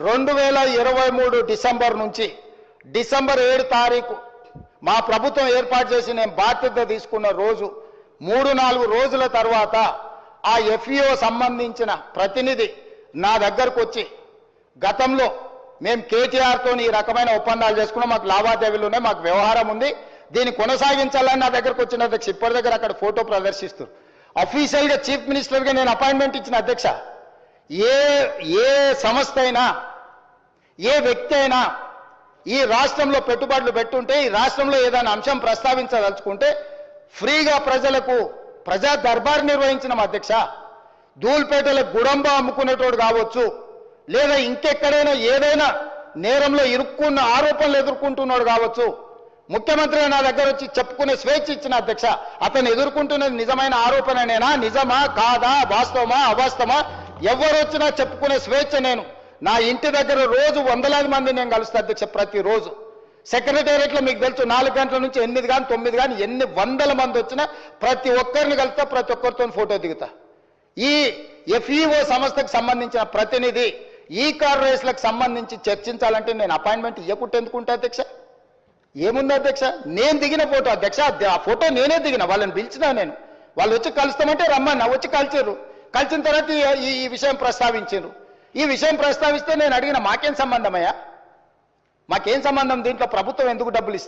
2023 December నుంచి December 7 తారీఖు మా ప్రభుత్వం ఏర్పాటు చేసి నేను బాధ్యత తీసుకున్న రోజు 3-4 రోజుల తర్వాత ఆ ఎఫ్ఈఓ సంబంధించిన ప్రతినిధి నా దగ్గరకు వచ్చి గతంలో మేము కేటీఆర్తో ఈ రకమైన ఒప్పందాలు చేసుకున్నాం, మాకు లావాదేవీలు ఉన్నాయి, మాకు వ్యవహారం ఉంది, దీన్ని కొనసాగించాలని నా దగ్గరకు వచ్చిన అధ్యక్ష. ఇప్పటి దగ్గర అక్కడ ఫోటో ప్రదర్శిస్తారు. అఫీషియల్గా చీఫ్ మినిస్టర్గా నేను అపాయింట్మెంట్ ఇచ్చిన అధ్యక్ష. ఏ సంస్థ అయినా ఏ వ్యక్తి అయినా ఈ రాష్ట్రంలో పెట్టుబడులు పెట్టుంటే, ఈ రాష్ట్రంలో ఏదైనా అంశం ప్రస్తావించదలుచుకుంటే ఫ్రీగా ప్రజలకు ప్రజా దర్బార్ నిర్వహించిన అధ్యక్ష. ధూల్పేటలో గుడంబ అమ్ముకునేటోడు కావచ్చు, లేదా ఇంకెక్కడైనా ఏదైనా నేరంలో ఇరుక్కున్న ఆరోపణలు ఎదుర్కొంటున్నాడు కావచ్చు, ముఖ్యమంత్రి నా దగ్గర వచ్చి చెప్పుకునే స్వేచ్ఛ ఇచ్చిన అధ్యక్ష. అతను ఎదుర్కొంటున్నది నిజమైన ఆరోపణనేనా, నిజమా కాదా, వాస్తవమా అవాస్తవమా, ఎవరు వచ్చినా చెప్పుకునే స్వేచ్ఛ. నేను నా ఇంటి దగ్గర రోజు వందలాది మంది నేను కలుస్తా అధ్యక్ష. ప్రతిరోజు సెక్రటేరియట్లో మీకు తెలుసు 4 గంటల నుంచి 8 కానీ 9 కానీ ఎన్ని వందల మంది వచ్చినా ప్రతి ఒక్కరిని కలుస్తా, ప్రతి ఒక్కరితో ఫోటో దిగుతా. ఈ ఎఫ్ఈఓ సంస్థకు సంబంధించిన ప్రతినిధి ఈ కార్ రేస్లకు సంబంధించి చర్చించాలంటే నేను అపాయింట్మెంట్ ఇవ్వకుంటే ఎందుకుంటా అధ్యక్ష? ఏముంది అధ్యక్ష? నేను దిగిన ఫోటో అధ్యక్ష, ఆ ఫోటో నేనే దిగిన, వాళ్ళని పిలిచినా నేను. వాళ్ళు వచ్చి కలుస్తామంటే రమ్మన్నా, వచ్చి కలిచారు. కలిసిన తర్వాత ఈ విషయం ప్రస్తావించారు. ఈ విషయం ప్రస్తావిస్తే నేను అడిగిన మాకేం సంబంధమయ్యా? మాకేం సంబంధం? దీంట్లో ప్రభుత్వం ఎందుకు డబ్బులు ఇస్తుంది?